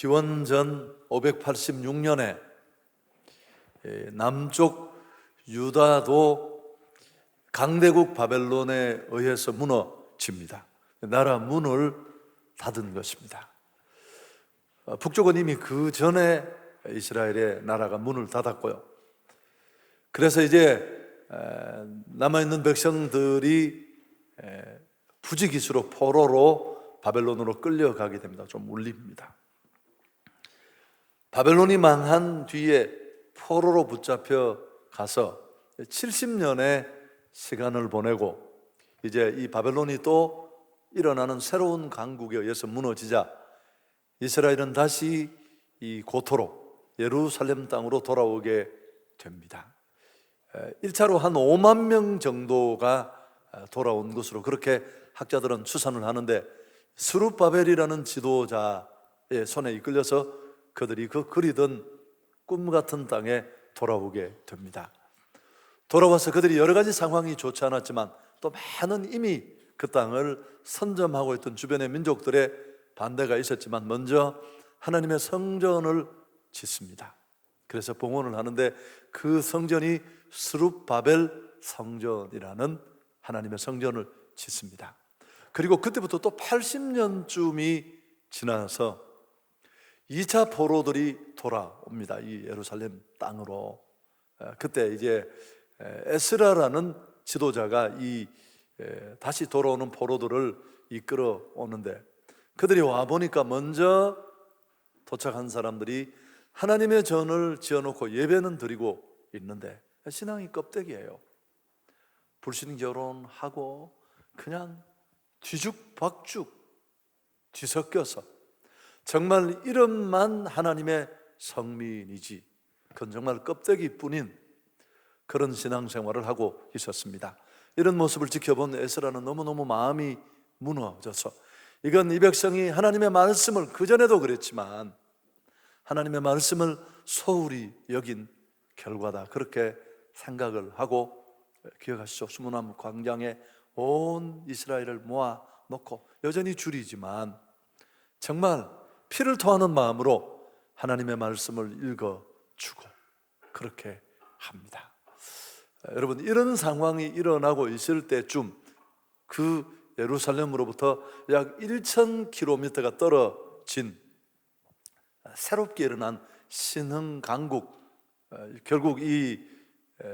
기원전 586년에 남쪽 유다도 강대국 바벨론에 의해서 무너집니다. 나라 문을 닫은 것입니다. 북쪽은 이미 그 전에 이스라엘의 나라가 문을 닫았고요. 그래서 이제 남아있는 백성들이 부지기수로 포로로 바벨론으로 끌려가게 됩니다. 좀 울립니다. 바벨론이 망한 뒤에 포로로 붙잡혀 가서 70년의 시간을 보내고 이제 이 바벨론이 또 일어나는 새로운 강국에 의해서 무너지자 이스라엘은 다시 이 고토로 예루살렘 땅으로 돌아오게 됩니다. 1차로 한 5만 명 정도가 돌아온 것으로 그렇게 학자들은 추산을 하는데, 스룹바벨이라는 지도자의 손에 이끌려서 그들이 그 그리던 꿈 같은 땅에 돌아오게 됩니다. 돌아와서 그들이 여러 가지 상황이 좋지 않았지만 또 많은 이미 그 땅을 선점하고 있던 주변의 민족들의 반대가 있었지만 먼저 하나님의 성전을 짓습니다. 그래서 봉헌을 하는데 그 성전이 스룹바벨 성전이라는 하나님의 성전을 짓습니다. 그리고 그때부터 또 80년쯤이 지나서 2차 포로들이 돌아옵니다. 이 예루살렘 땅으로. 그때 이제 에스라라는 지도자가 이 다시 돌아오는 포로들을 이끌어 오는데, 그들이 와 보니까 먼저 도착한 사람들이 하나님의 전을 지어놓고 예배는 드리고 있는데 신앙이 껍데기예요. 불신 결혼하고 그냥 뒤죽박죽 뒤섞여서 정말 이름만 하나님의 성민이지 그건 정말 껍데기뿐인 그런 신앙생활을 하고 있었습니다. 이런 모습을 지켜본 에스라는 너무너무 마음이 무너져서 이건 이 백성이 하나님의 말씀을 그전에도 그랬지만 하나님의 말씀을 소홀히 여긴 결과다, 그렇게 생각을 하고, 기억하시죠? 수문암 광장에 온 이스라엘을 모아놓고 여전히 줄이지만 정말 피를 토하는 마음으로 하나님의 말씀을 읽어주고 그렇게 합니다. 여러분, 이런 상황이 일어나고 있을 때쯤 그 예루살렘으로부터 약 1,000km가 떨어진 새롭게 일어난 신흥 강국, 결국 이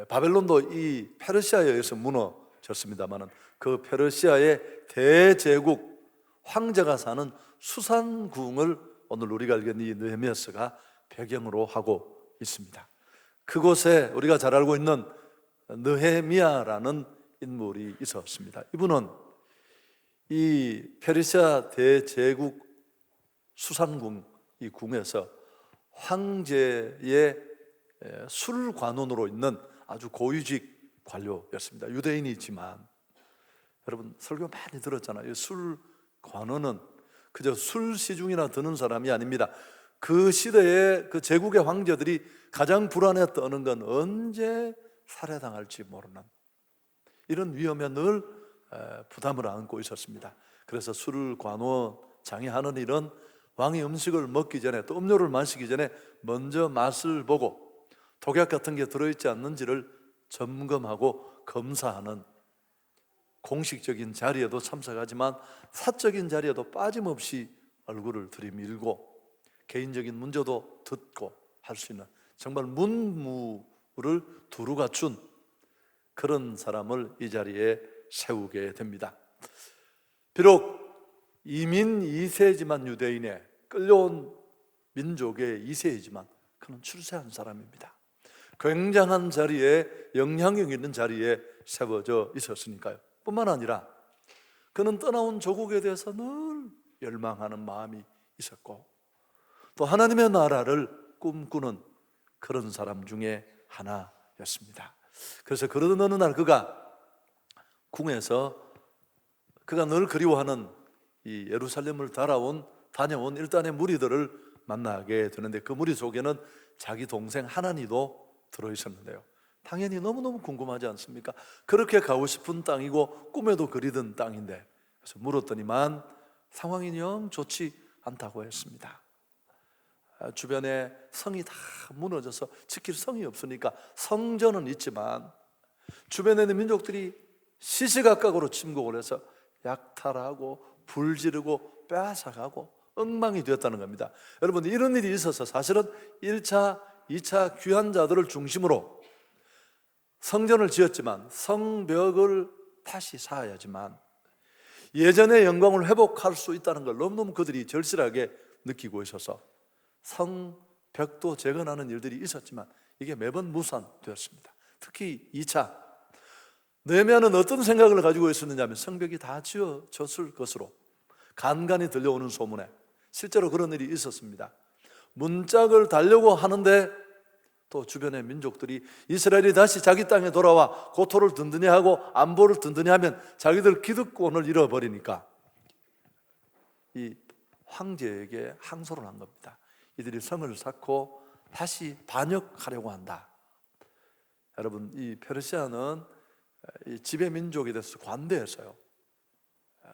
바벨론도 이 페르시아에 의해서 무너졌습니다만 그 페르시아의 대제국 황제가 사는 수산궁을 오늘 우리가 알겠는 이 느헤미야서가 배경으로 하고 있습니다. 그곳에 우리가 잘 알고 있는 느헤미야라는 인물이 있었습니다. 이분은 이 페르시아 대제국 수산궁 이 궁에서 황제의 술관원으로 있는 아주 고위직 관료였습니다. 유대인이지만 여러분 설교 많이 들었잖아요. 술관원은 그저 술시중이나 드는 사람이 아닙니다. 그 시대에 그 제국의 황제들이 가장 불안에 떠는 건 언제 살해당할지 모르는 이런 위험에 늘 부담을 안고 있었습니다. 그래서 술관원장이 하는 일은 왕이 음식을 먹기 전에 또 음료를 마시기 전에 먼저 맛을 보고 독약 같은 게 들어있지 않는지를 점검하고 검사하는 공식적인 자리에도 참석하지만 사적인 자리에도 빠짐없이 얼굴을 들이밀고 개인적인 문제도 듣고 할 수 있는 정말 문무를 두루 갖춘 그런 사람을 이 자리에 세우게 됩니다. 비록 이민 2세지만 유대인의 끌려온 민족의 2세이지만 그는 출세한 사람입니다. 굉장한 자리에, 영향력 있는 자리에 세워져 있었으니까요. 뿐만 아니라 그는 떠나온 조국에 대해서 늘 열망하는 마음이 있었고 또 하나님의 나라를 꿈꾸는 그런 사람 중에 하나였습니다. 그래서 그러던 어느 날 그가 궁에서 그가 늘 그리워하는 이 예루살렘을 다녀온 일단의 무리들을 만나게 되는데 그 무리 속에는 자기 동생 하나니도 들어있었는데요. 당연히 너무너무 궁금하지 않습니까? 그렇게 가고 싶은 땅이고 꿈에도 그리던 땅인데, 그래서 물었더니만 상황이 영 좋지 않다고 했습니다. 주변에 성이 다 무너져서 지킬 성이 없으니까 성전은 있지만 주변에 있는 민족들이 시시각각으로 침공을 해서 약탈하고 불지르고 빼앗아가고 엉망이 되었다는 겁니다. 여러분, 이런 일이 있어서 사실은 1차, 2차 귀한 자들을 중심으로 성전을 지었지만 성벽을 다시 쌓아야지만 예전의 영광을 회복할 수 있다는 걸 너무너무 그들이 절실하게 느끼고 있어서 성벽도 재건하는 일들이 있었지만 이게 매번 무산되었습니다. 특히 2차 느헤미야는 어떤 생각을 가지고 있었느냐 하면 성벽이 다 지어졌을 것으로 간간히 들려오는 소문에 실제로 그런 일이 있었습니다. 문짝을 달려고 하는데 또 주변의 민족들이 이스라엘이 다시 자기 땅에 돌아와 고토를 든든히 하고 안보를 든든히 하면 자기들 기득권을 잃어버리니까 이 황제에게 항소를 한 겁니다. 이들이 성을 쌓고 다시 반역하려고 한다. 여러분, 이 페르시아는 이 지배 민족에 대해서 관대해서요,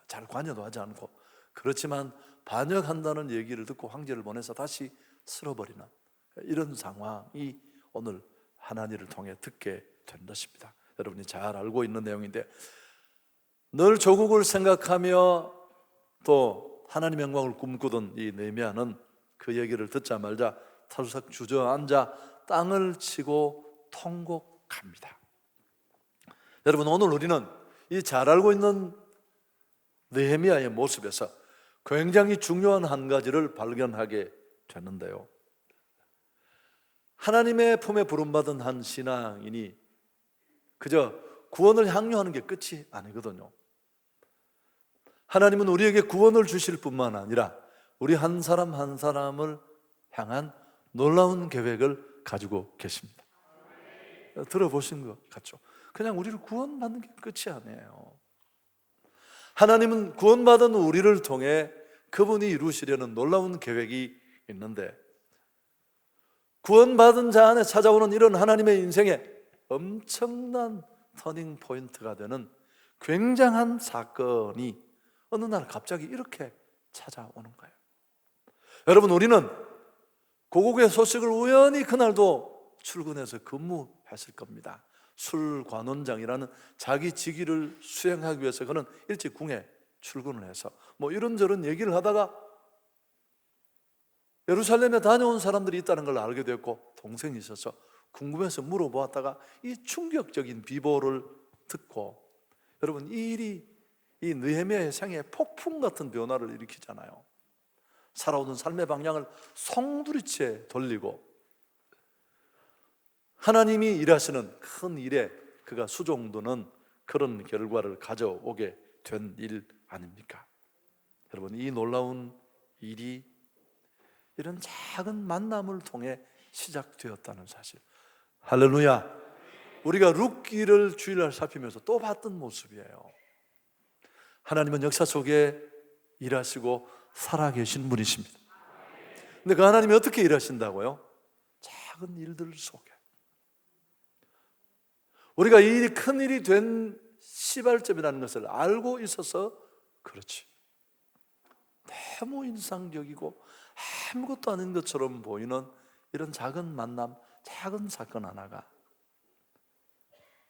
잘 관여도 하지 않고, 그렇지만 반역한다는 얘기를 듣고 황제를 보내서 다시 쓸어버리는 이런 상황이 오늘 하나님을 통해 듣게 된 것입니다. 여러분이 잘 알고 있는 내용인데, 늘 조국을 생각하며 또 하나님의 영광을 꿈꾸던 이 느헤미야는 그 얘기를 듣자마자 털썩 주저앉아 땅을 치고 통곡합니다. 여러분, 오늘 우리는 이 잘 알고 있는 느헤미야의 모습에서 굉장히 중요한 한 가지를 발견하게 되는데요, 하나님의 품에 부름받은 한 신앙인이 그저 구원을 향유하는 게 끝이 아니거든요. 하나님은 우리에게 구원을 주실 뿐만 아니라 우리 한 사람 한 사람을 향한 놀라운 계획을 가지고 계십니다. 들어보신 것 같죠? 그냥 우리를 구원받는 게 끝이 아니에요. 하나님은 구원받은 우리를 통해 그분이 이루시려는 놀라운 계획이 있는데, 구원받은 자 안에 찾아오는 이런 하나님의 인생에 엄청난 터닝 포인트가 되는 굉장한 사건이 어느 날 갑자기 이렇게 찾아오는 거예요. 여러분, 우리는 고국의 소식을 우연히 그날도 출근해서 근무했을 겁니다. 술관원장이라는 자기 직위를 수행하기 위해서 그는 일찍 궁에 출근을 해서 뭐 이런저런 얘기를 하다가 예루살렘에 다녀온 사람들이 있다는 걸 알게 됐고, 동생이 있어서 궁금해서 물어보았다가 이 충격적인 비보를 듣고, 여러분, 이 일이 이 느헤미야의 생애에 폭풍 같은 변화를 일으키잖아요. 살아오는 삶의 방향을 송두리째 돌리고 하나님이 일하시는 큰 일에 그가 수종드는 그런 결과를 가져오게 된 일 아닙니까? 여러분, 이 놀라운 일이 이런 작은 만남을 통해 시작되었다는 사실, 할렐루야. 우리가 룻기를 주일날 살피면서 또 봤던 모습이에요. 하나님은 역사 속에 일하시고 살아계신 분이십니다. 근데 그 하나님이 어떻게 일하신다고요? 작은 일들 속에. 우리가 이 일이 큰 일이 된 시발점이라는 것을 알고 있어서 그렇지, 너무 인상적이고 아무것도 아닌 것처럼 보이는 이런 작은 만남, 작은 사건 하나가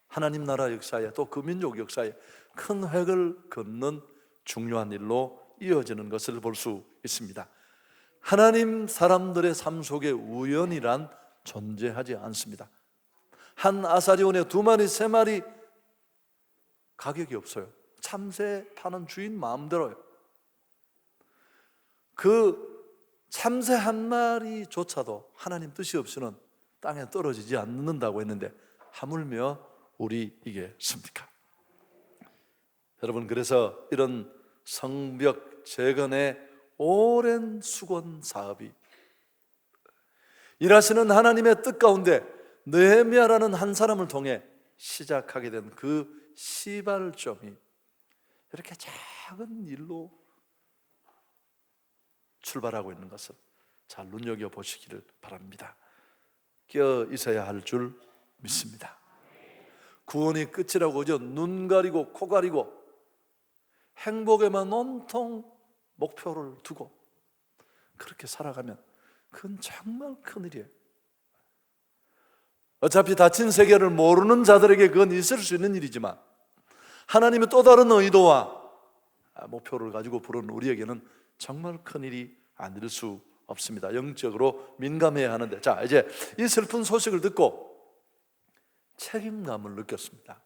하나님 나라 역사에, 또 그 민족 역사에 큰 획을 긋는 중요한 일로 이어지는 것을 볼 수 있습니다. 하나님 사람들의 삶 속에 우연이란 존재하지 않습니다. 한 아사리온에 2마리, 3마리 가격이 없어요. 참새 파는 주인 마음대로요. 그 참새 한 마리조차도 하나님 뜻이 없이는 땅에 떨어지지 않는다고 했는데 하물며 우리이겠습니까? 여러분, 그래서 이런 성벽 재건의 오랜 수건 사업이 일하시는 하나님의 뜻 가운데 느헤미야라는 한 사람을 통해 시작하게 된 그 시발점이 이렇게 작은 일로 출발하고 있는 것을 잘 눈여겨보시기를 바랍니다. 끼어 있어야 할 줄 믿습니다. 구원이 끝이라고 하죠. 눈 가리고 코 가리고 행복에만 온통 목표를 두고 그렇게 살아가면 그건 정말 큰일이에요. 어차피 닫힌 세계를 모르는 자들에게 그건 있을 수 있는 일이지만 하나님의 또 다른 의도와 목표를 가지고 부르는 우리에게는 정말 큰일이 아닐 수 없습니다. 영적으로 민감해야 하는데, 자, 이제 이 슬픈 소식을 듣고 책임감을 느꼈습니다.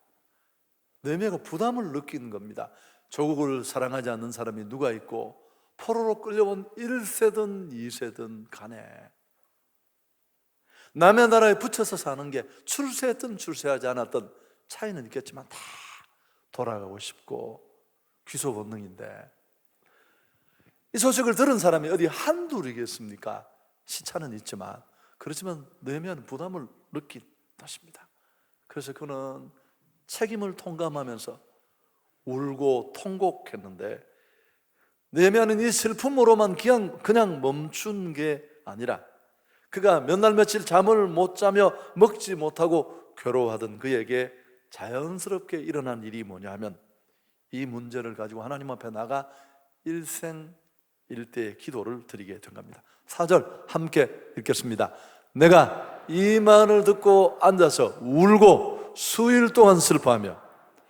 느헤미야가 부담을 느끼는 겁니다. 조국을 사랑하지 않는 사람이 누가 있고 포로로 끌려온 1세든 2세든 간에 남의 나라에 붙여서 사는 게 출세했든 출세하지 않았든 차이는 있겠지만 다 돌아가고 싶고 귀소 본능인데, 이 소식을 들은 사람이 어디 한둘이겠습니까? 시차는 있지만, 그렇지만 느헤미야는 부담을 느낀 것입니다. 그래서 그는 책임을 통감하면서 울고 통곡했는데, 느헤미야는 이 슬픔으로만 그냥 멈춘 게 아니라 그가 몇 날 며칠 잠을 못 자며 먹지 못하고 괴로워하던 그에게 자연스럽게 일어난 일이 뭐냐 하면, 이 문제를 가지고 하나님 앞에 나가 일생일대의 기도를 드리게 된 겁니다. 4절 함께 읽겠습니다. 내가 이 말을 듣고 앉아서 울고 수일 동안 슬퍼하며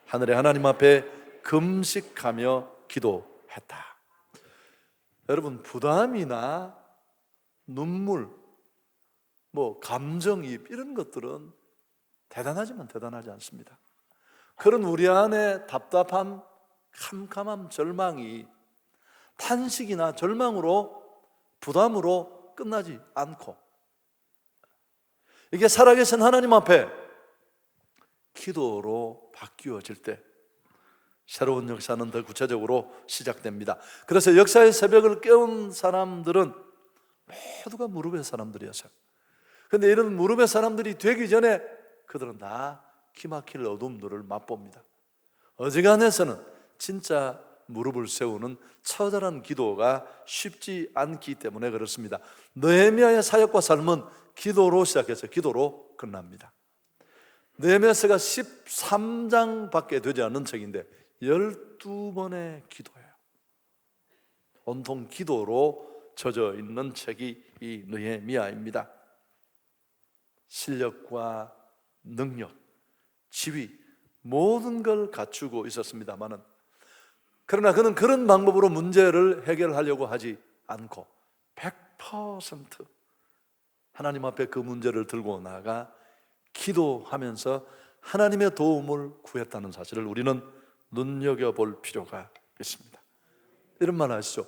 하늘의 하나님 앞에 금식하며 기도했다. 여러분, 부담이나 눈물, 감정이입 이런 것들은 대단하지만 대단하지 않습니다. 그런 우리 안에 답답함, 캄캄함, 절망이 탄식이나 절망으로, 부담으로 끝나지 않고, 이게 살아계신 하나님 앞에 기도로 바뀌어질 때 새로운 역사는 더 구체적으로 시작됩니다. 그래서 역사의 새벽을 깨운 사람들은 모두가 무릎의 사람들이었어요. 그런데 이런 무릎의 사람들이 되기 전에 그들은 다 기막힐 어둠들을 맛봅니다. 어지간해서는 진짜 무릎을 세우는 처절한 기도가 쉽지 않기 때문에 그렇습니다. 느헤미야의 사역과 삶은 기도로 시작해서 기도로 끝납니다. 느헤미야서가 13장밖에 되지 않는 책인데 12번의 기도예요. 온통 기도로 젖어 있는 책이 이 느헤미야입니다. 실력과 능력, 지위, 모든 걸 갖추고 있었습니다마는, 그러나 그는 그런 방법으로 문제를 해결하려고 하지 않고 100% 하나님 앞에 그 문제를 들고 나가 기도하면서 하나님의 도움을 구했다는 사실을 우리는 눈여겨볼 필요가 있습니다. 이런 말 아시죠?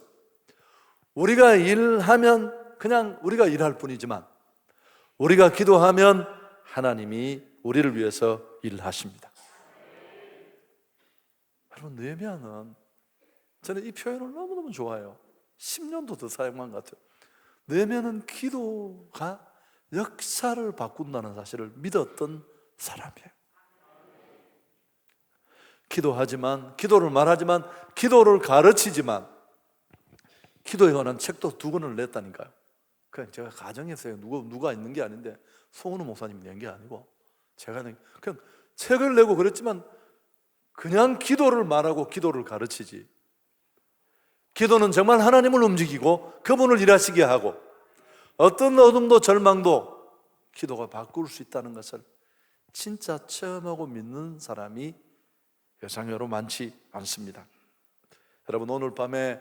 우리가 일하면 그냥 우리가 일할 뿐이지만 우리가 기도하면 하나님이 우리를 위해서 일하십니다. 여러분, 느헤미야는, 저는 이 표현을 너무너무 좋아해요. 10년도 더 사용한 것 같아요. 느헤미야는 기도가 역사를 바꾼다는 사실을 믿었던 사람이에요. 기도하지만, 기도를 말하지만, 기도를 가르치지만, 기도에 관한 책도 2권을 냈다니까요. 그냥 제가 가정에서 누가 있는 게 아닌데 송은우 목사님이 낸 게 아니고 제가 그냥 책을 내고 그랬지만 그냥 기도를 말하고 기도를 가르치지, 기도는 정말 하나님을 움직이고 그분을 일하시게 하고 어떤 어둠도 절망도 기도가 바꿀 수 있다는 것을 진짜 체험하고 믿는 사람이 세상으로 많지 않습니다. 여러분, 오늘 밤에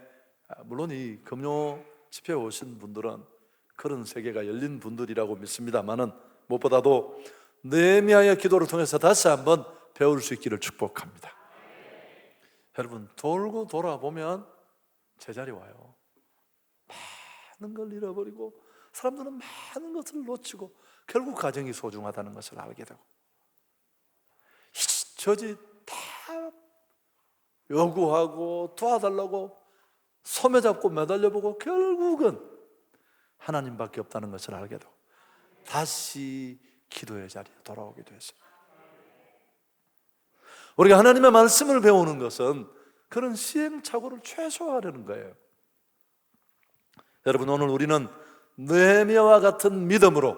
물론 이 금요 집회에 오신 분들은 그런 세계가 열린 분들이라고 믿습니다만은 무엇보다도 느헤미야의 기도를 통해서 다시 한번 배울 수 있기를 축복합니다. 여러분, 돌고 돌아보면 제자리 와요. 많은 걸 잃어버리고 사람들은 많은 것을 놓치고 결국 가정이 소중하다는 것을 알게 되고 저지 다 요구하고 도와달라고 소매 잡고 매달려보고 결국은 하나님밖에 없다는 것을 알게 되고 다시 기도의 자리에 돌아오게 됐어요. 우리가 하나님의 말씀을 배우는 것은 그런 시행착오를 최소화하려는 거예요. 여러분, 오늘 우리는 느헤미야와 같은 믿음으로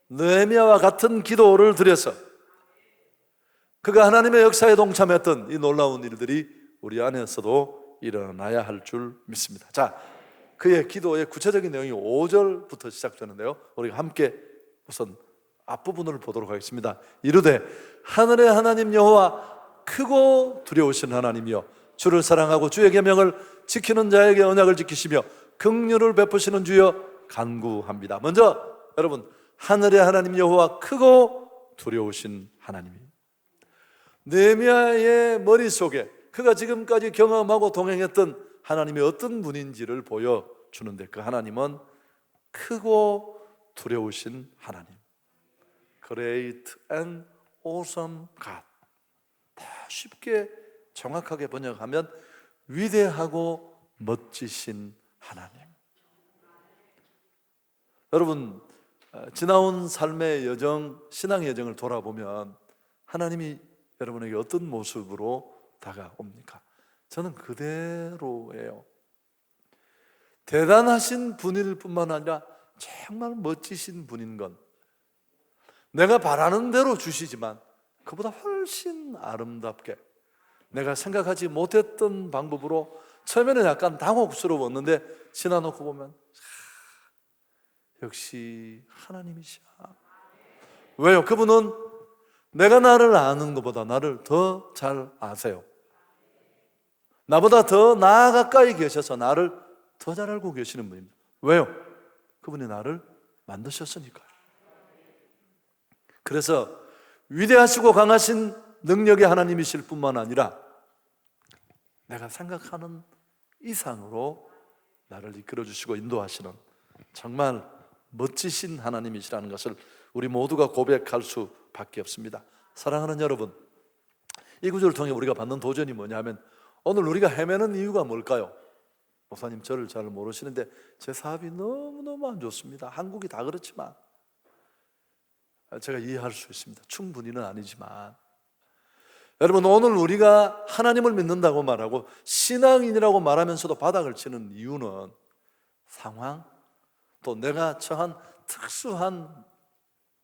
느헤미야와 같은 기도를 드려서 그가 하나님의 역사에 동참했던 이 놀라운 일들이 우리 안에서도 일어나야 할 줄 믿습니다. 자, 그의 기도의 구체적인 내용이 5절부터 시작되는데요, 우리가 함께 우선 앞부분을 보도록 하겠습니다. 이르되 하늘의 하나님 여호와 크고 두려우신 하나님이여, 주를 사랑하고 주의 계명을 지키는 자에게 언약을 지키시며 긍휼을 베푸시는 주여 간구합니다. 먼저 여러분, 하늘의 하나님 여호와 크고 두려우신 하나님이, 느헤미야의 머릿속에 그가 지금까지 경험하고 동행했던 하나님이 어떤 분인지를 보여주는데, 그 하나님은 크고 두려우신 하나님, Great and awesome God. 다 쉽게 정확하게 번역하면 위대하고 멋지신 하나님. 여러분, 지나온 삶의 여정, 신앙의 여정을 돌아보면 하나님이 여러분에게 어떤 모습으로 다가옵니까? 저는 그대로예요. 대단하신 분일 뿐만 아니라 정말 멋지신 분인 건, 내가 바라는 대로 주시지만 그보다 훨씬 아름답게, 내가 생각하지 못했던 방법으로 처음에는 약간 당혹스러웠는데 지나놓고 보면 역시 하나님이시야. 왜요? 그분은 내가 나를 아는 것보다 나를 더 잘 아세요. 나보다 더 가까이 계셔서 나를 더 잘 알고 계시는 분입니다. 왜요? 그분이 나를 만드셨으니까요. 그래서 위대하시고 강하신 능력의 하나님이실 뿐만 아니라 내가 생각하는 이상으로 나를 이끌어주시고 인도하시는 정말 멋지신 하나님이시라는 것을 우리 모두가 고백할 수밖에 없습니다. 사랑하는 여러분, 이 구절을 통해 우리가 받는 도전이 뭐냐면, 오늘 우리가 헤매는 이유가 뭘까요? 목사님, 저를 잘 모르시는데 제 사업이 너무너무 안 좋습니다. 한국이 다 그렇지만 제가 이해할 수 있습니다. 충분히는 아니지만, 여러분, 오늘 우리가 하나님을 믿는다고 말하고 신앙인이라고 말하면서도 바닥을 치는 이유는 상황, 또 내가 처한 특수한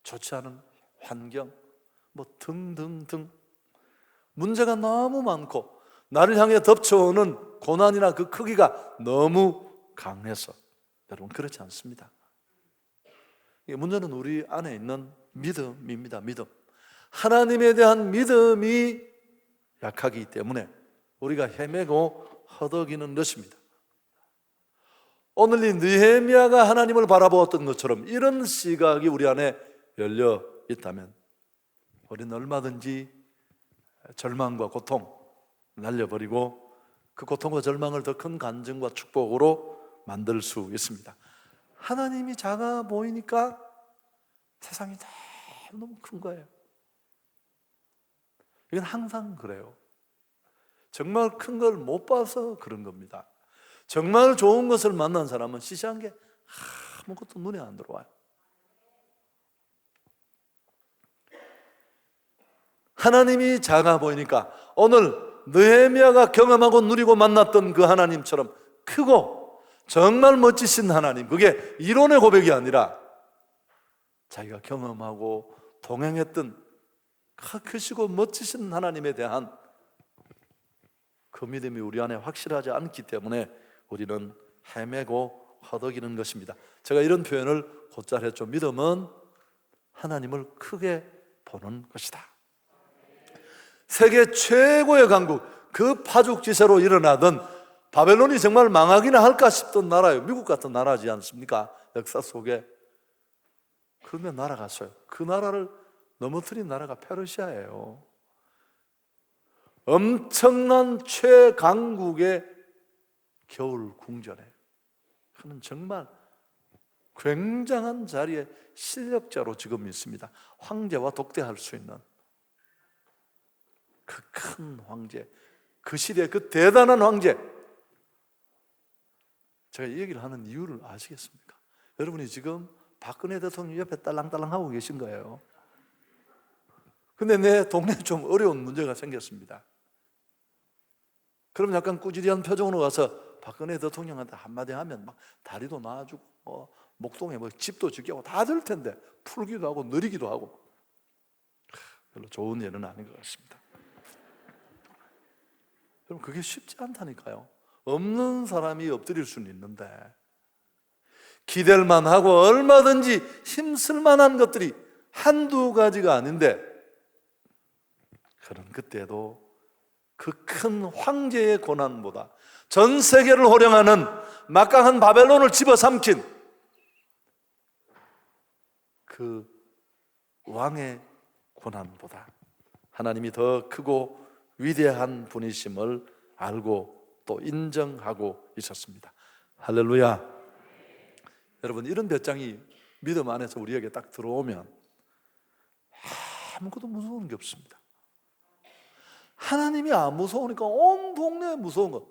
좋지 않은 환경, 뭐 등등등 문제가 너무 많고 나를 향해 덮쳐오는 고난이나 그 크기가 너무 강해서. 여러분, 그렇지 않습니다. 문제는 우리 안에 있는 믿음입니다. 믿음. 하나님에 대한 믿음이 약하기 때문에 우리가 헤매고 허덕이는 것입니다. 오늘 이 느헤미야가 하나님을 바라보았던 것처럼 이런 시각이 우리 안에 열려 있다면 우리는 얼마든지 절망과 고통 날려버리고 그 고통과 절망을 더 큰 간증과 축복으로 만들 수 있습니다. 하나님이 작아 보이니까 세상이 너무 큰 거예요. 이건 항상 그래요. 정말 큰 걸 못 봐서 그런 겁니다. 정말 좋은 것을 만난 사람은 시시한 게 아무것도 눈에 안 들어와요. 하나님이 작아 보이니까 오늘 느헤미야가 경험하고 누리고 만났던 그 하나님처럼 크고 정말 멋지신 하나님, 그게 이론의 고백이 아니라 자기가 경험하고 동행했던 크시고 멋지신 하나님에 대한 그 믿음이 우리 안에 확실하지 않기 때문에 우리는 헤매고 허덕이는 것입니다. 제가 이런 표현을 곧잘 했죠. 믿음은 하나님을 크게 보는 것이다. 세계 최고의 강국, 그 파죽지세로 일어나던 바벨론이 정말 망하기나 할까 싶던 나라예요. 미국 같은 나라지 않습니까? 역사 속에. 그러면 날아갔어요. 그 나라를 넘어뜨린 나라가 페르시아예요. 엄청난 최강국의 겨울 궁전에, 그는 정말 굉장한 자리에 실력자로 지금 있습니다. 황제와 독대할 수 있는 그 큰 황제, 그 시대의 그 대단한 황제. 제가 이 얘기를 하는 이유를 아시겠습니까? 여러분이 지금 박근혜 대통령 옆에 딸랑딸랑 하고 계신 거예요. 근데 내 동네에 좀 어려운 문제가 생겼습니다. 그럼 약간 꾸지리한 표정으로 가서 박근혜 대통령한테 한마디 하면 막 다리도 놔주고 목동에 뭐 집도 짓고 다 될 텐데 풀기도 하고 느리기도 하고 별로 좋은 예는 아닌 것 같습니다. 여러분, 그게 쉽지 않다니까요. 없는 사람이 엎드릴 수는 있는데 기댈 만하고 얼마든지 힘쓸 만한 것들이 한두 가지가 아닌데, 그런 그때도 그 큰 황제의 고난보다 전 세계를 호령하는 막강한 바벨론을 집어삼킨 그 왕의 고난보다 하나님이 더 크고 위대한 분이심을 알고 또 인정하고 있었습니다. 할렐루야. 여러분, 이런 배짱이 믿음 안에서 우리에게 딱 들어오면 아무것도 무서운 게 없습니다. 하나님이 안 무서우니까 온 동네에 무서운 거.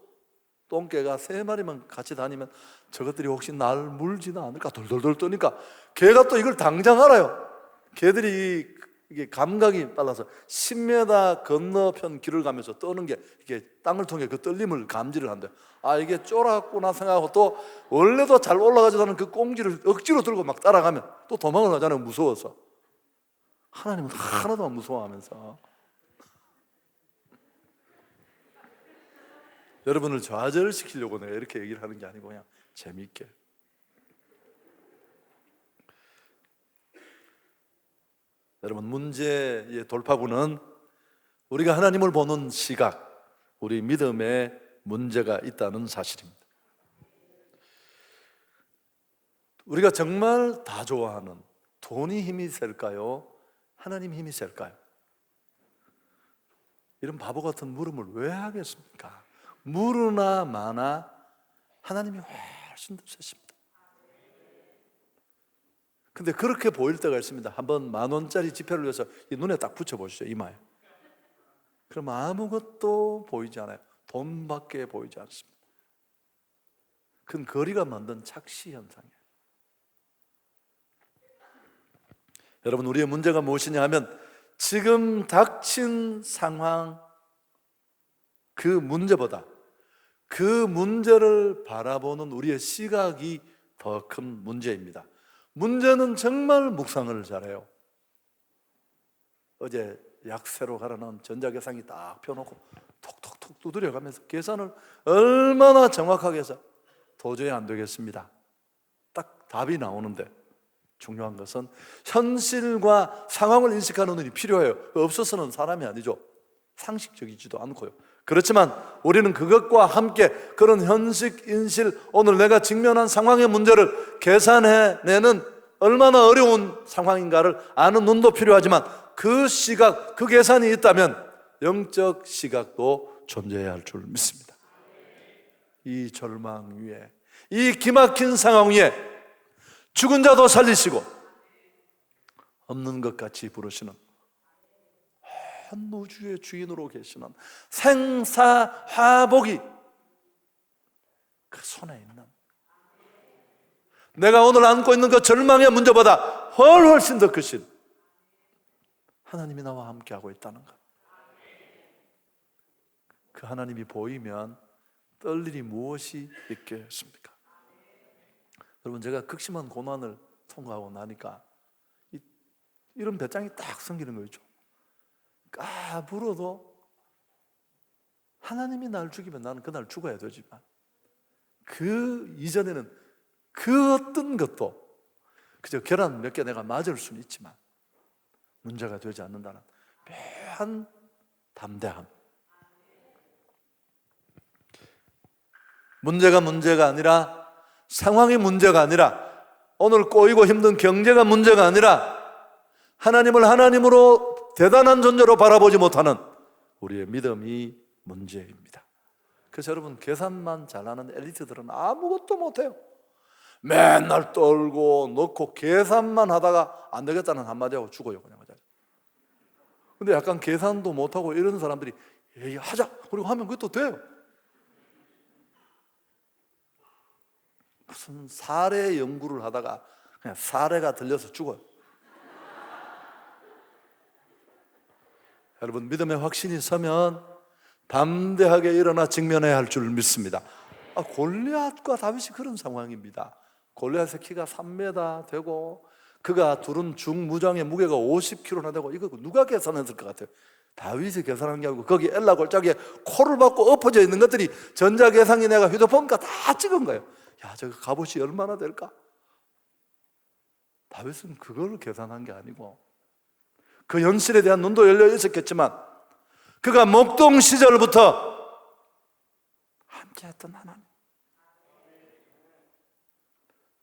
똥개가 3마리만 같이 다니면 저것들이 혹시 날 물지는 않을까 돌돌돌 떠니까 개가 또 이걸 당장 알아요. 개들이 이게 감각이 빨라서 10m 건너편 길을 가면서 떠는 게 이게 땅을 통해 그 떨림을 감지를 한대요. 아, 이게 쫄았구나 생각하고 또 원래도 잘 올라가지도 않은 그 꽁지를 억지로 들고 막 따라가면 또 도망을 하잖아요. 무서워서. 하나님은 하나도 안 무서워하면서 여러분을 좌절시키려고 내가 이렇게 얘기를 하는 게 아니고 그냥 재미있게. 여러분, 문제의 돌파구는 우리가 하나님을 보는 시각, 우리 믿음에 문제가 있다는 사실입니다. 우리가 정말 다 좋아하는 돈이 힘이 셀까요? 하나님 힘이 셀까요? 이런 바보 같은 물음을 왜 하겠습니까? 무르나 마나 하나님이 훨씬 더 세십니다. 근데 그렇게 보일 때가 있습니다. 한번 10,000원짜리 지폐를 위해서 이 눈에 딱 붙여보시죠. 이마에. 그럼 아무것도 보이지 않아요. 돈밖에 보이지 않습니다. 그건 거리가 만든 착시 현상이에요. 여러분, 우리의 문제가 무엇이냐 하면 지금 닥친 상황, 그 문제보다 그 문제를 바라보는 우리의 시각이 더 큰 문제입니다. 문제는 정말 묵상을 잘해요. 어제 약세로 가라는 전자계산기 딱 펴놓고 톡톡톡 두드려가면서 계산을 얼마나 정확하게 해서 도저히 안 되겠습니다. 딱 답이 나오는데 중요한 것은 현실과 상황을 인식하는 눈이 필요해요. 없어서는 사람이 아니죠. 상식적이지도 않고요. 그렇지만 우리는 그것과 함께 그런 현실, 인실, 오늘 내가 직면한 상황의 문제를 계산해내는 얼마나 어려운 상황인가를 아는 눈도 필요하지만 그 시각, 그 계산이 있다면 영적 시각도 존재해야 할 줄 믿습니다. 이 절망 위에, 이 기막힌 상황 위에 죽은 자도 살리시고 없는 것 같이 부르시는 한 우주의 주인으로 계시는 생사화복이 그 손에 있는, 내가 오늘 안고 있는 그 절망의 문제보다 훨씬 더 크신 하나님이 나와 함께하고 있다는 것. 그 하나님이 보이면 떨 일이 무엇이 있겠습니까? 여러분, 제가 극심한 고난을 통과하고 나니까 이런 배짱이 딱 생기는 거죠. 까불어도 하나님이 날 죽이면 나는 그날 죽어야 되지만 그 이전에는 그 어떤 것도 그저 계란 몇 개 내가 맞을 수는 있지만 문제가 되지 않는다는 묘한 담대함. 문제가 아니라, 상황이 문제가 아니라, 오늘 꼬이고 힘든 경제가 문제가 아니라 하나님을 하나님으로 대단한 존재로 바라보지 못하는 우리의 믿음이 문제입니다. 그래서 여러분, 계산만 잘하는 엘리트들은 아무것도 못해요. 맨날 떨고 넣고 계산만 하다가 안 되겠다는 한마디하고 죽어요. 그냥. 근데 약간 계산도 못하고 이런 사람들이 하자 그리고 하면 그것도 돼요. 무슨 사례 연구를 하다가 그냥 사례가 들려서 죽어요. 여러분, 믿음의 확신이 서면 담대하게 일어나 직면해야 할 줄 믿습니다. 골리앗과 다윗이 그런 상황입니다. 골리앗의 키가 3m 되고 그가 두른 중무장의 무게가 50kg나 되고, 이거 누가 계산했을 것 같아요? 다윗이 계산한 게 아니고 거기 엘라 골짜기에 코를 박고 엎어져 있는 것들이 전자계산기 내가 휴대폰과 다 찍은 거예요. 야, 저거 갑옷이 얼마나 될까? 다윗은 그걸 계산한 게 아니고 그 현실에 대한 눈도 열려 있었겠지만 그가 목동 시절부터 함께했던 하나님,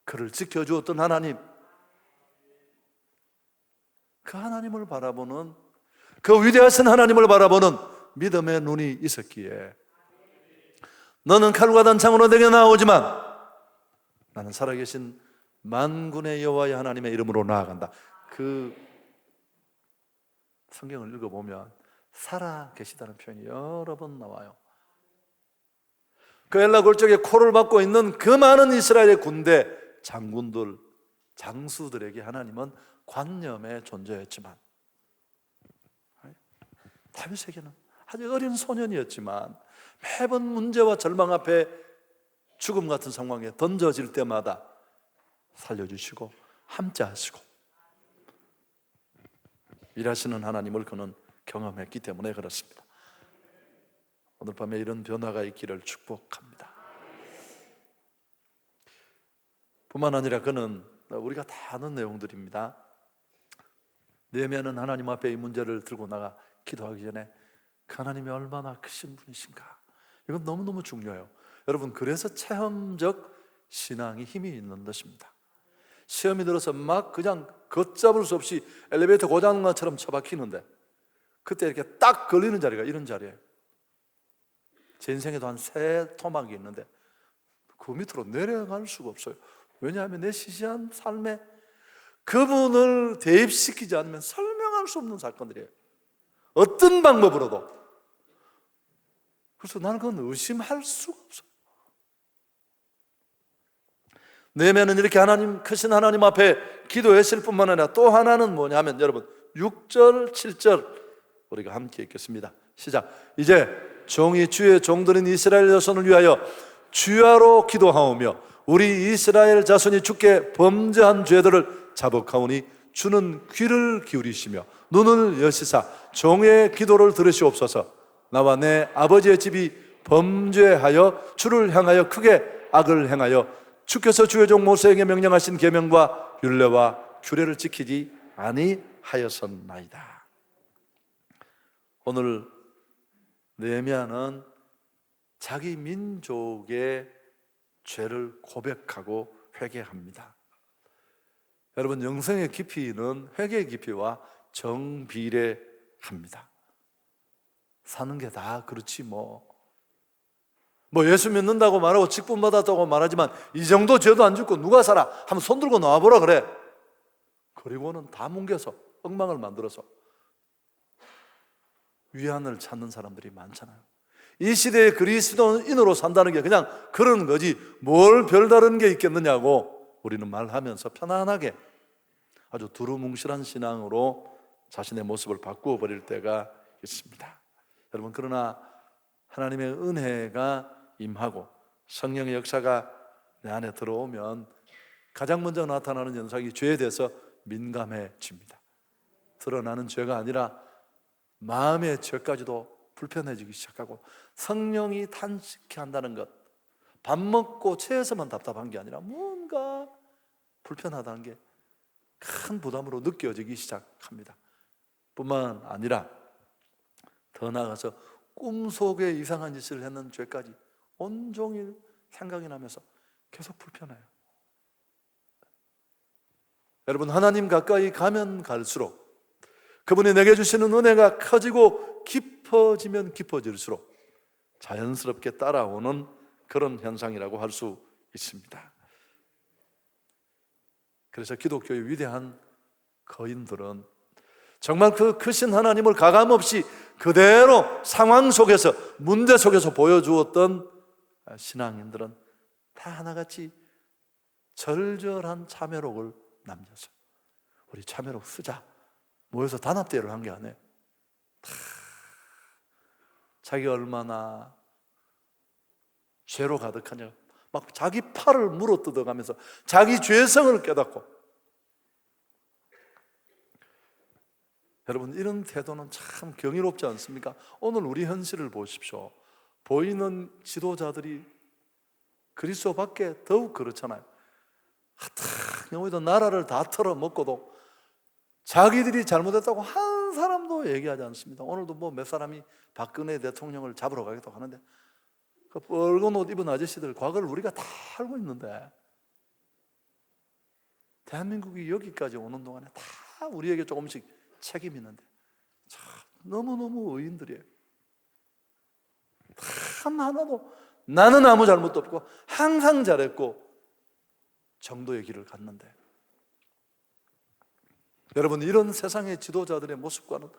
그를 지켜주었던 하나님, 그 하나님을 바라보는, 그 위대하신 하나님을 바라보는 믿음의 눈이 있었기에 너는 칼과 단창으로 내게 나오지만 나는 살아계신 만군의 여호와의 하나님의 이름으로 나아간다. 그 성경을 읽어보면 살아계시다는 표현이 여러 번 나와요. 그 엘라 골짜기에 코를 막고 있는 그 많은 이스라엘의 군대 장군들, 장수들에게 하나님은 관념의 존재였지만 다윗에게는 아주 어린 소년이었지만 매번 문제와 절망 앞에 죽음 같은 상황에 던져질 때마다 살려주시고 함께하시고 일하시는 하나님을 그는 경험했기 때문에 그렇습니다. 오늘 밤에 이런 변화가 있기를 축복합니다. 뿐만 아니라 그는, 우리가 다 아는 내용들입니다. 느헤미야는 하나님 앞에 이 문제를 들고 나가 기도하기 전에 그 하나님이 얼마나 크신 분이신가, 이건 너무너무 중요해요. 여러분, 그래서 체험적 신앙이 힘이 있는 것입니다. 시험이 들어서 막 그냥 걷잡을 수 없이 엘리베이터 고장난 것처럼 처박히는데 그때 이렇게 딱 걸리는 자리가 이런 자리예요. 제 인생에도 한 3 토막이 있는데 그 밑으로 내려갈 수가 없어요. 왜냐하면 내 시시한 삶에 그분을 대입시키지 않으면 설명할 수 없는 사건들이에요. 어떤 방법으로도. 그래서 나는 그건 의심할 수가 없어요. 느헤미야는 이렇게 하나님, 크신 하나님 앞에 기도했을 뿐만 아니라 또 하나는 뭐냐면, 여러분 6절 7절 우리가 함께 읽겠습니다. 시작. 이제 종이 주의 종들인 이스라엘 자손을 위하여 주야로 기도하오며 우리 이스라엘 자손이 주께 범죄한 죄들을 자복하오니 주는 귀를 기울이시며 눈을 여시사 종의 기도를 들으시옵소서. 나와 내 아버지의 집이 범죄하여 주를 향하여 크게 악을 행하여 주께서 주의 종 모세에게 명령하신 계명과 율례와 규례를 지키지 아니하였었나이다. 오늘 느헤미야는 자기 민족의 죄를 고백하고 회개합니다. 여러분, 영성의 깊이는 회개의 깊이와 정비례합니다. 사는 게 다 그렇지 뭐 예수 믿는다고 말하고 직분 받았다고 말하지만 이 정도 죄도 안 짓고 누가 살아? 한번 손 들고 나와보라 그래. 그리고는 다 뭉개서 엉망을 만들어서 위안을 찾는 사람들이 많잖아요. 이 시대에 그리스도인으로 산다는 게 그냥 그런 거지 뭘 별다른 게 있겠느냐고 우리는 말하면서 편안하게 아주 두루뭉실한 신앙으로 자신의 모습을 바꾸어 버릴 때가 있습니다. 여러분, 그러나 하나님의 은혜가 임하고 성령의 역사가 내 안에 들어오면 가장 먼저 나타나는 현상이 죄에 대해서 민감해집니다. 드러나는 죄가 아니라 마음의 죄까지도 불편해지기 시작하고 성령이 탄식해 한다는 것, 밥 먹고 체해서만 답답한 게 아니라 뭔가 불편하다는 게 큰 부담으로 느껴지기 시작합니다. 뿐만 아니라 더 나아가서 꿈속에 이상한 짓을 했는 죄까지 온종일 생각이 나면서 계속 불편해요. 여러분, 하나님 가까이 가면 갈수록 그분이 내게 주시는 은혜가 커지고 깊어지면 깊어질수록 자연스럽게 따라오는 그런 현상이라고 할 수 있습니다. 그래서 기독교의 위대한 거인들은 정말 그 크신 하나님을 가감없이 그대로 상황 속에서, 문제 속에서 보여주었던 신앙인들은 다 하나같이 절절한 참회록을 남겼어요. 우리 참회록 쓰자 모여서 단합대회를 한 게 아니에요. 자기가 얼마나 죄로 가득하냐, 막 자기 팔을 물어뜯어가면서 자기 죄성을 깨닫고. 여러분, 이런 태도는 참 경이롭지 않습니까? 오늘 우리 현실을 보십시오. 보이는 지도자들이 그리스도 밖에 더욱 그렇잖아요. 하여튼 경우에도 나라를 다 털어먹고도 자기들이 잘못했다고 한 사람도 얘기하지 않습니다. 오늘도 뭐 몇 사람이 박근혜 대통령을 잡으러 가겠다고 하는데 그 붉은 옷 입은 아저씨들 과거를 우리가 다 알고 있는데 대한민국이 여기까지 오는 동안에 다 우리에게 조금씩 책임이 있는데 참 너무너무 의인들이에요. 단 하나도 나는 아무 잘못도 없고 항상 잘했고 정도의 길을 갔는데, 여러분 이런 세상의 지도자들의 모습과는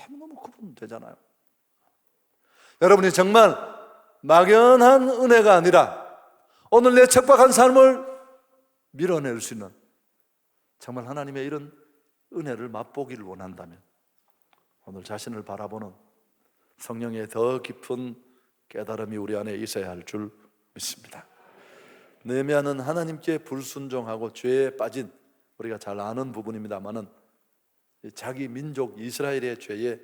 너무너무 구분되잖아요. 여러분이 정말 막연한 은혜가 아니라 오늘 내 척박한 삶을 밀어낼 수 있는 정말 하나님의 이런 은혜를 맛보기를 원한다면 오늘 자신을 바라보는 성령의 더 깊은 깨달음이 우리 안에 있어야 할 줄 믿습니다. 느헤미야는 하나님께 불순종하고 죄에 빠진, 우리가 잘 아는 부분입니다만은 자기 민족 이스라엘의 죄에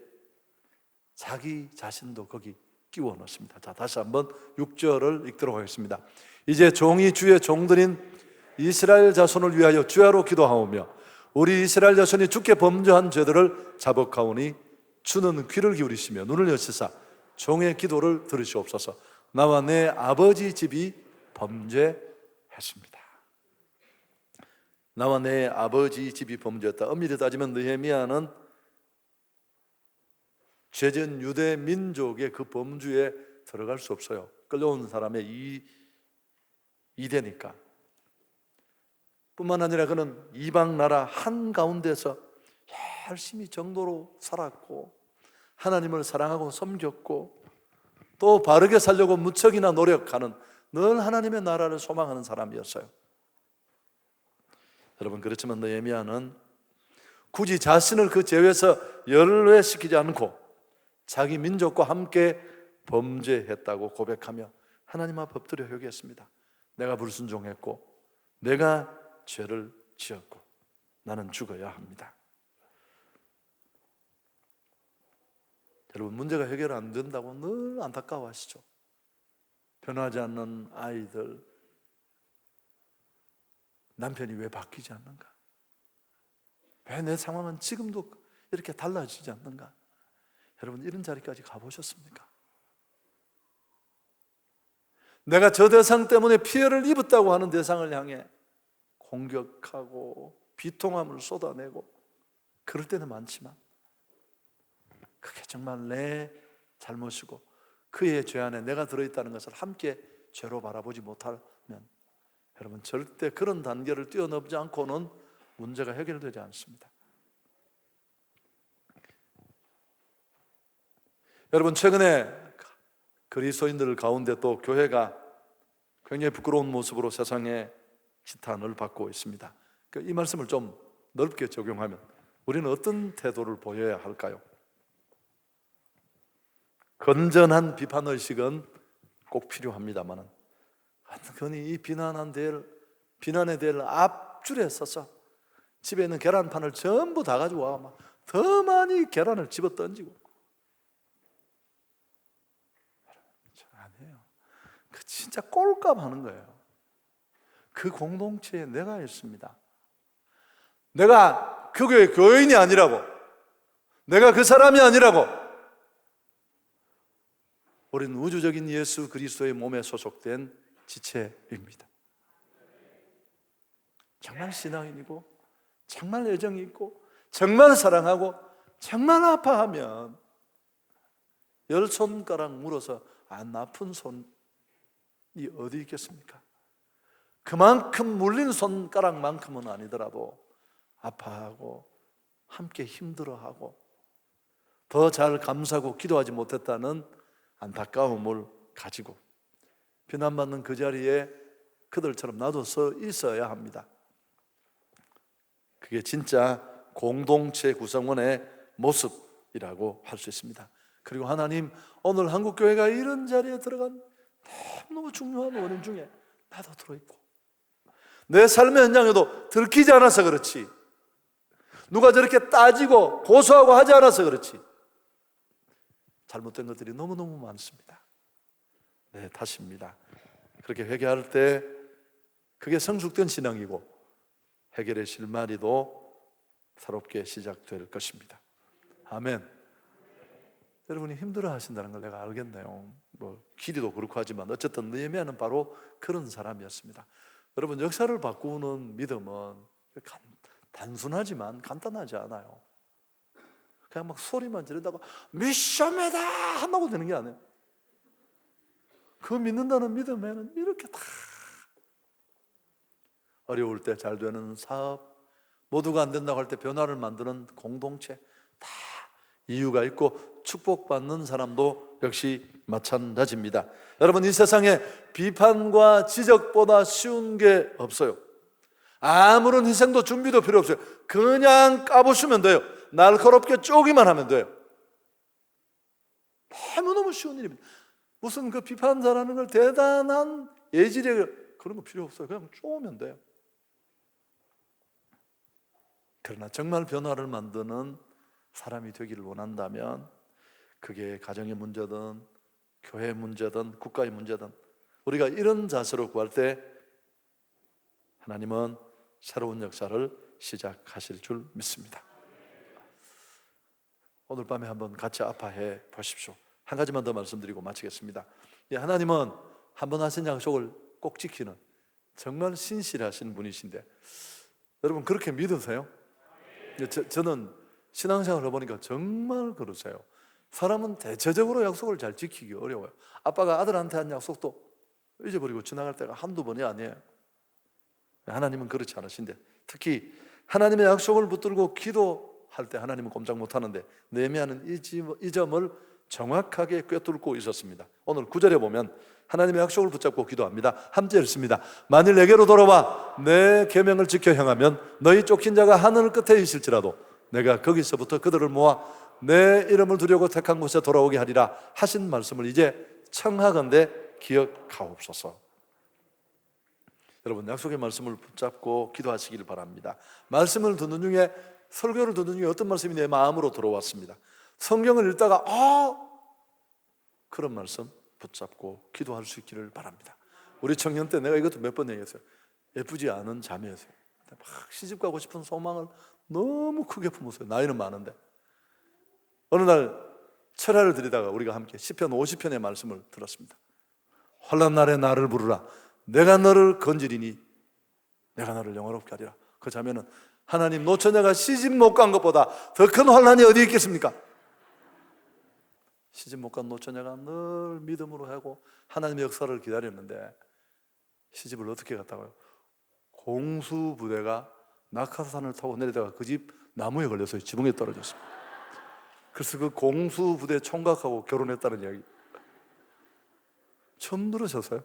자기 자신도 거기 끼워 넣습니다. 자, 다시 한번 6절을 읽도록 하겠습니다. 이제 종이 주의 종들인 이스라엘 자손을 위하여 주야로 기도하오며 우리 이스라엘 자손이 주께 범죄한 죄들을 자복하오니 주는 귀를 기울이시며 눈을 여시사 종의 기도를 들으시옵소서. 나와 내 아버지 집이 범죄했습니다. 나와 내 아버지 집이 범죄했다. 엄밀히 따지면 느헤미야는 죄전 유대 민족의 그 범주에 들어갈 수 없어요. 끌려온 사람의 이대니까. 뿐만 아니라 그는 이방 나라 한가운데서 열심히 정도로 살았고 하나님을 사랑하고 섬겼고 또 바르게 살려고 무척이나 노력하는, 늘 하나님의 나라를 소망하는 사람이었어요. 여러분, 그렇지만 느헤미야는 굳이 자신을 그 죄에서 연루시키지 않고 자기 민족과 함께 범죄했다고 고백하며 하나님 앞 엎드려 회개했습니다. 내가 불순종했고 내가 죄를 지었고 나는 죽어야 합니다. 여러분, 문제가 해결 안 된다고 늘 안타까워하시죠. 변하지 않는 아이들, 남편이 왜 바뀌지 않는가? 왜 내 상황은 지금도 이렇게 달라지지 않는가? 여러분, 이런 자리까지 가보셨습니까? 내가 저 대상 때문에 피해를 입었다고 하는 대상을 향해 공격하고 비통함을 쏟아내고 그럴 때는 많지만 그게 정말 내 잘못이고 그의 죄 안에 내가 들어있다는 것을 함께 죄로 바라보지 못하면 여러분, 절대 그런 단계를 뛰어넘지 않고는 문제가 해결되지 않습니다. 여러분, 최근에 그리스도인들 가운데 또 교회가 굉장히 부끄러운 모습으로 세상에 지탄을 받고 있습니다. 이 말씀을 좀 넓게 적용하면 우리는 어떤 태도를 보여야 할까요? 건전한 비판의식은 꼭 필요합니다만 흔히 이 비난에 대해 앞줄에 서서 집에 있는 계란판을 전부 다 가지고 와 막 더 많이 계란을 집어 던지고, 아니에요. 그 진짜 꼴값 하는 거예요. 그 공동체에 내가 있습니다. 내가 그 교회 교인이 아니라고, 내가 그 사람이 아니라고. 우리는 우주적인 예수 그리스도의 몸에 소속된 지체입니다. 정말 신앙인이고 정말 애정이 있고 정말 사랑하고 정말 아파하면 10손가락 물어서 안 아픈 손이 어디 있겠습니까? 그만큼 물린 손가락만큼은 아니더라도 아파하고 함께 힘들어하고 더 잘 감사하고 기도하지 못했다는 안타까움을 가지고 비난받는 그 자리에 그들처럼 나도 서 있어야 합니다. 그게 진짜 공동체 구성원의 모습이라고 할 수 있습니다. 그리고 하나님, 오늘 한국교회가 이런 자리에 들어간 너무 중요한 원인 중에 나도 들어있고 내 삶의 현장에도 들키지 않아서 그렇지, 누가 저렇게 따지고 고소하고 하지 않아서 그렇지 잘못된 것들이 너무너무 많습니다. 네, 탓입니다. 그렇게 회개할 때 그게 성숙된 신앙이고 해결의 실마리도 새롭게 시작될 것입니다. 아멘. 여러분이 힘들어 하신다는 걸 내가 알겠네요. 뭐 길이도 그렇고 하지만 어쨌든 느헤미야는 바로 그런 사람이었습니다. 여러분, 역사를 바꾸는 믿음은 단순하지만 간단하지 않아요. 그냥 막 소리만 지르다가 미션이다 한다고 되는 게 아니에요. 그 믿는다는 믿음에는 이렇게 다 어려울 때 잘 되는 사업, 모두가 안 된다고 할 때 변화를 만드는 공동체, 다 이유가 있고 축복받는 사람도 역시 마찬가지입니다. 여러분, 이 세상에 비판과 지적보다 쉬운 게 없어요. 아무런 희생도 준비도 필요 없어요. 그냥 까보시면 돼요. 날카롭게 쪼기만 하면 돼요. 너무너무 쉬운 일입니다. 무슨 그 비판 잘하는 걸 대단한 예지력 그런 거 필요 없어요. 그냥 쪼으면 돼요. 그러나 정말 변화를 만드는 사람이 되기를 원한다면 그게 가정의 문제든 교회의 문제든 국가의 문제든 우리가 이런 자세로 구할 때 하나님은 새로운 역사를 시작하실 줄 믿습니다. 오늘 밤에 한번 같이 아파해 보십시오. 한 가지만 더 말씀드리고 마치겠습니다. 하나님은 한번 하신 약속을 꼭 지키는 정말 신실하신 분이신데 여러분 그렇게 믿으세요? 저는 신앙생활을 해보니까 정말 그러세요. 사람은 대체적으로 약속을 잘 지키기 어려워요. 아빠가 아들한테 한 약속도 잊어버리고 지나갈 때가 한두 번이 아니에요. 하나님은 그렇지 않으신데 특히 하나님의 약속을 붙들고 기도할 때 하나님은 꼼짝 못하는데 느헤미야는 이 점을 정확하게 꿰뚫고 있었습니다. 오늘 9절에 보면 하나님의 약속을 붙잡고 기도합니다. 함께 읽습니다. 만일 내게로 돌아와 내 계명을 지켜 행하면 너희 쫓긴 자가 하늘 끝에 있을지라도 내가 거기서부터 그들을 모아 내 이름을 두려고 택한 곳에 돌아오게 하리라 하신 말씀을 이제 청하건대 기억하옵소서. 여러분, 약속의 말씀을 붙잡고 기도하시기를 바랍니다. 말씀을 듣는 중에, 설교를 듣는 중에 어떤 말씀이 내 마음으로 들어왔습니다. 성경을 읽다가 그런 말씀 붙잡고 기도할 수 있기를 바랍니다. 우리 청년 때 내가 이것도 몇 번 얘기했어요. 예쁘지 않은 자매였어요. 막 시집 가고 싶은 소망을 너무 크게 품었어요. 나이는 많은데 어느 날 철야를 드리다가 우리가 함께 시편 50편의 말씀을 들었습니다. 환난 날에 나를 부르라. 내가 너를 건지리니 내가 너를 영화롭게 하리라. 그 자매는 하나님, 노처녀가 시집 못 간 것보다 더 큰 환난이 어디 있겠습니까? 시집 못 간 노처녀가 늘 믿음으로 하고 하나님의 역사를 기다렸는데 시집을 어떻게 갔다고요? 공수부대가 낙하산을 타고 내리다가 그 집 나무에 걸려서 지붕에 떨어졌습니다. 그래서 그 공수부대 총각하고 결혼했다는 이야기 처음 들으셨어요?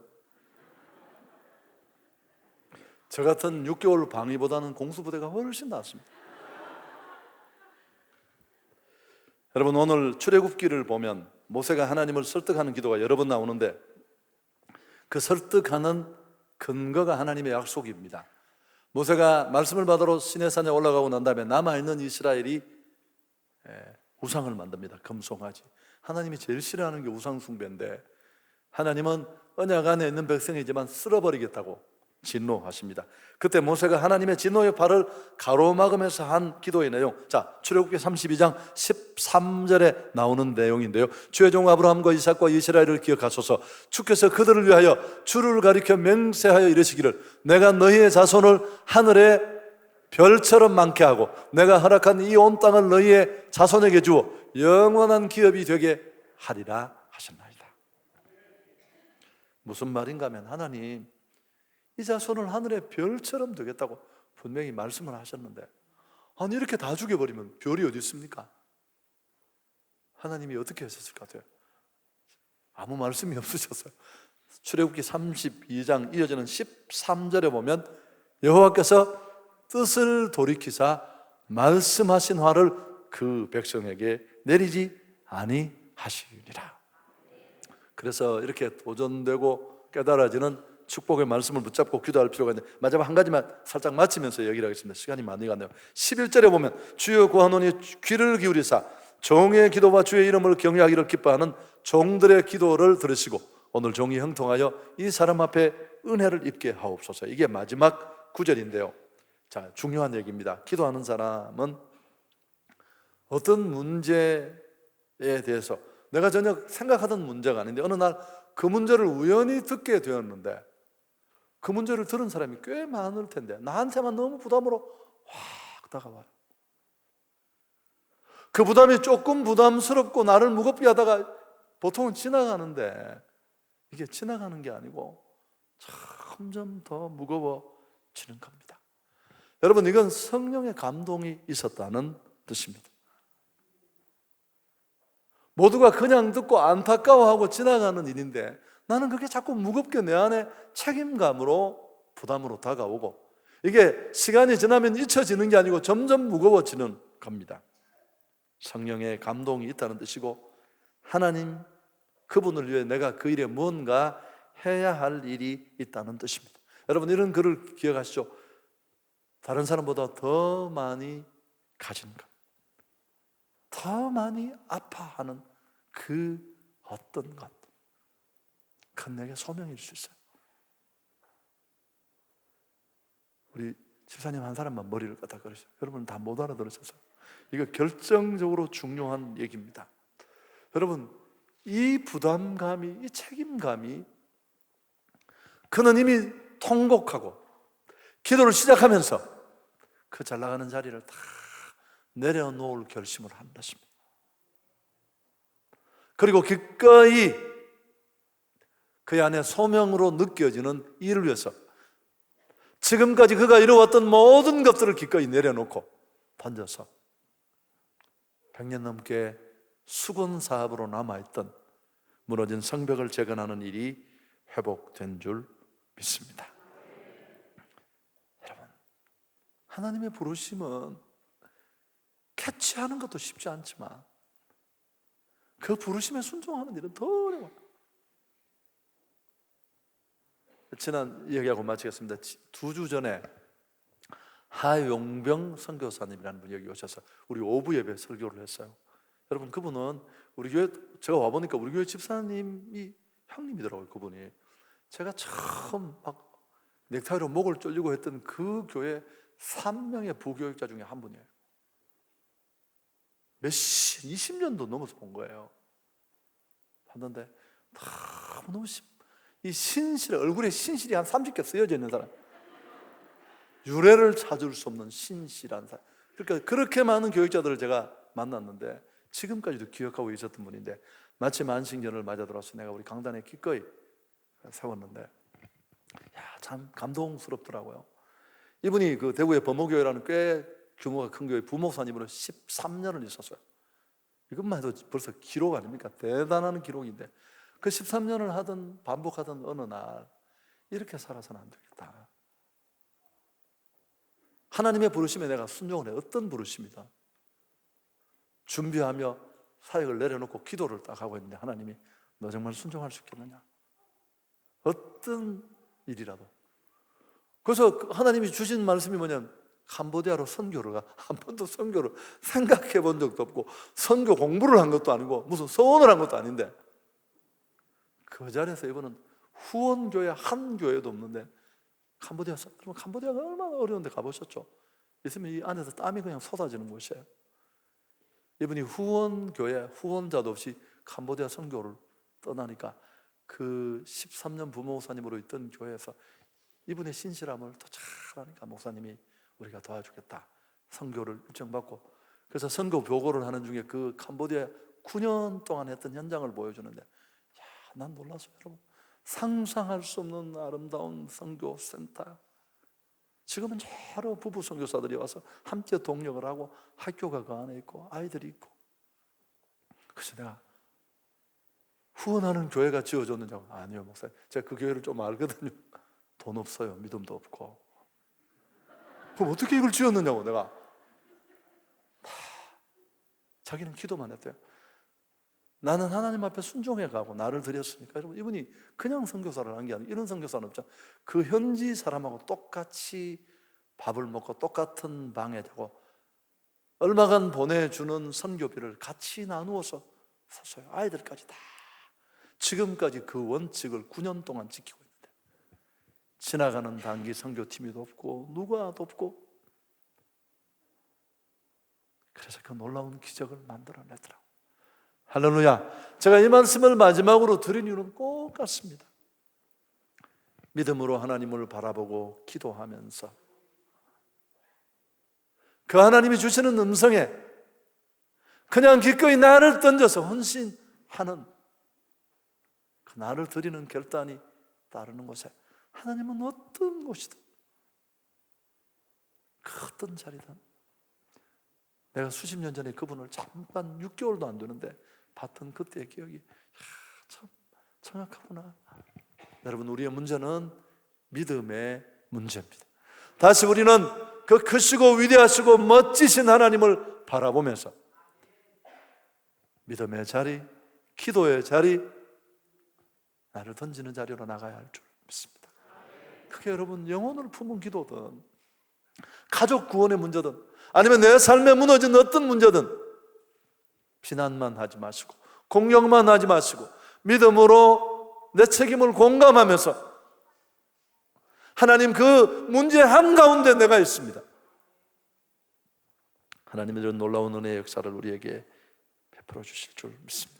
저 같은 6개월 방위보다는 공수부대가 훨씬 낫습니다. 여러분, 오늘 출애굽기를 보면 모세가 하나님을 설득하는 기도가 여러 번 나오는데 그 설득하는 근거가 하나님의 약속입니다. 모세가 말씀을 받으러 시내산에 올라가고 난 다음에 남아있는 이스라엘이 우상을 만듭니다. 금송아지. 하나님이 제일 싫어하는 게 우상 숭배인데 하나님은 언약 안에 있는 백성이지만 쓸어버리겠다고 진노하십니다. 그때 모세가 하나님의 진노의 발을 가로막으면서 한 기도의 내용, 자, 출애굽기 32장 13절에 나오는 내용인데요. 주의 종 아브라함과 이삭과 이스라엘을 기억하소서. 주께서 그들을 위하여 주를 가리켜 맹세하여 이르시기를 내가 너희의 자손을 하늘의 별처럼 많게 하고 내가 허락한 이 온 땅을 너희의 자손에게 주어 영원한 기업이 되게 하리라 하셨나이다. 무슨 말인가 하면 하나님 이 자손을 하늘의 별처럼 되겠다고 분명히 말씀을 하셨는데 아니 이렇게 다 죽여버리면 별이 어디 있습니까? 하나님이 어떻게 하셨을 것 같아요? 아무 말씀이 없으셨어요. 출애굽기 32장 이어지는 13절에 보면 여호와께서 뜻을 돌이키사 말씀하신 화를 그 백성에게 내리지 아니하시리라. 그래서 이렇게 도전되고 깨달아지는 축복의 말씀을 붙잡고 기도할 필요가 있는데 마지막 한 가지만 살짝 마치면서 얘기를 하겠습니다. 시간이 많이 갔네요. 11절에 보면 주여 구하노니 귀를 기울이사 종의 기도와 주의 이름을 경외하기를 기뻐하는 종들의 기도를 들으시고 오늘 종이 형통하여 이 사람 앞에 은혜를 입게 하옵소서. 이게 마지막 구절인데요. 자, 중요한 얘기입니다. 기도하는 사람은 어떤 문제에 대해서 내가 전혀 생각하던 문제가 아닌데 어느 날 그 문제를 우연히 듣게 되었는데 그 문제를 들은 사람이 꽤 많을 텐데 나한테만 너무 부담으로 확 다가와요. 그 부담이 조금 부담스럽고 나를 무겁게 하다가 보통은 지나가는데 이게 지나가는 게 아니고 점점 더 무거워지는 겁니다. 여러분, 이건 성령의 감동이 있었다는 뜻입니다. 모두가 그냥 듣고 안타까워하고 지나가는 일인데 나는 그게 자꾸 무겁게 내 안에 책임감으로 부담으로 다가오고 이게 시간이 지나면 잊혀지는 게 아니고 점점 무거워지는 겁니다. 성령의 감동이 있다는 뜻이고 하나님 그분을 위해 내가 그 일에 뭔가 해야 할 일이 있다는 뜻입니다. 여러분, 이런 글을 기억하시죠? 다른 사람보다 더 많이 가진 것, 더 많이 아파하는 그 어떤 것, 그건 내게 소명일 수 있어요. 우리 집사님 한 사람만 머리를 까딱거리죠. 여러분 다 못 알아들으셔서 이거 결정적으로 중요한 얘기입니다. 여러분, 이 부담감이, 이 책임감이 그는 이미 통곡하고 기도를 시작하면서 그 잘 나가는 자리를 다 내려놓을 결심을 한 것입니다. 그리고 기꺼이 그 안에 소명으로 느껴지는 일을 위해서 지금까지 그가 이루어왔던 모든 것들을 기꺼이 내려놓고 던져서 100년 넘게 수건 사업으로 남아있던 무너진 성벽을 재건하는 일이 회복된 줄 믿습니다. 여러분, 하나님의 부르심은 캐치하는 것도 쉽지 않지만 그 부르심에 순종하는 일은 더 어려워요. 지난 얘기하고 마치겠습니다. 2주 전에 하용병 선교사님이라는 분이 여기 오셔서 우리 오부 예배 설교를 했어요. 여러분, 그분은 우리 교회, 제가 와보니까 우리 교회 집사님이 형님이더라고요. 그분이 제가 처음 막 넥타이로 목을 졸리고 했던 그 교회 3명의 부교육자 중에 한 분이에요. 20년도 넘어서 본 거예요. 봤는데 너무 이 신실, 얼굴에 신실이 한 30개 쓰여져 있는 사람, 유래를 찾을 수 없는 신실한 사람. 그러니까 그렇게 많은 교육자들을 제가 만났는데 지금까지도 기억하고 있었던 분인데 마침 안식년을 맞아 들어와서 내가 우리 강단에 기꺼이 세웠는데 참 감동스럽더라고요. 이분이 그 대구의 범호교회라는 꽤 규모가 큰 교회 부목사님으로 13년을 있었어요. 이것만 해도 벌써 기록 아닙니까? 대단한 기록인데 그 13년을 하던 반복하던 어느 날 이렇게 살아서는 안 되겠다. 하나님의 부르심에 내가 순종을 해. 어떤 부르심이다. 준비하며 사역을 내려놓고 기도를 딱 하고 있는데 하나님이 너 정말 순종할 수 있겠느냐? 어떤 일이라도. 그래서 하나님이 주신 말씀이 뭐냐면 캄보디아로 선교를 가. 한 번도 선교를 생각해 본 적도 없고 선교 공부를 한 것도 아니고 무슨 서원을 한 것도 아닌데 그 자리에서 이번은 후원교회 한 교회도 없는데 캄보디아, 그럼 캄보디아가 얼마나 어려운데 가보셨죠? 있으면 이 안에서 땀이 그냥 쏟아지는 곳이에요. 이분이 후원교회 후원자도 없이 캄보디아 선교를 떠나니까 그 13년 부목사님으로 있던 교회에서 이분의 신실함을 더 잘 아니까 목사님이 우리가 도와주겠다. 선교를 일정받고 그래서 선교 보고를 하는 중에 그 캄보디아 9년 동안 했던 현장을 보여주는데 난 놀랐어요. 여러분, 상상할 수 없는 아름다운 선교센터. 지금은 여러 부부 선교사들이 와서 함께 동력을 하고 학교가 그 안에 있고 아이들이 있고. 그래서 내가 후원하는 교회가 지어졌느냐고. 아니요 목사님, 제가 그 교회를 좀 알거든요. 돈 없어요. 믿음도 없고. 그럼 어떻게 이걸 지었느냐고. 내가 자기는 기도만 했대요. 나는 하나님 앞에 순종해 가고 나를 드렸으니까. 여러분, 이분이 그냥 선교사를 한 게 아니고 이런 선교사는 없잖아. 그 현지 사람하고 똑같이 밥을 먹고 똑같은 방에 자고 얼마간 보내주는 선교비를 같이 나누어서 샀어요. 아이들까지 다. 지금까지 그 원칙을 9년 동안 지키고 있는데 지나가는 단기 선교팀이 없고 누가 없고 그래서 그 놀라운 기적을 만들어내더라고요. 할렐루야. 제가 이 말씀을 마지막으로 드린 이유는 꼭 같습니다. 믿음으로 하나님을 바라보고 기도하면서 그 하나님이 주시는 음성에 그냥 기꺼이 나를 던져서 헌신하는 그 나를 드리는 결단이 따르는 곳에 하나님은 어떤 곳이든 그 어떤 자리든, 내가 수십 년 전에 그분을 잠깐 6개월도 안 되는데 봤던 그때의 기억이 참 정확하구나. 여러분, 우리의 문제는 믿음의 문제입니다. 다시 우리는 그 크시고 위대하시고 멋지신 하나님을 바라보면서 믿음의 자리, 기도의 자리, 나를 던지는 자리로 나가야 할 줄 믿습니다. 그게 여러분 영혼을 품은 기도든 가족 구원의 문제든 아니면 내 삶에 무너진 어떤 문제든 비난만 하지 마시고 공격만 하지 마시고 믿음으로 내 책임을 공감하면서 하나님, 그 문제 한가운데 내가 있습니다. 하나님의 이런 놀라운 은혜의 역사를 우리에게 베풀어 주실 줄 믿습니다.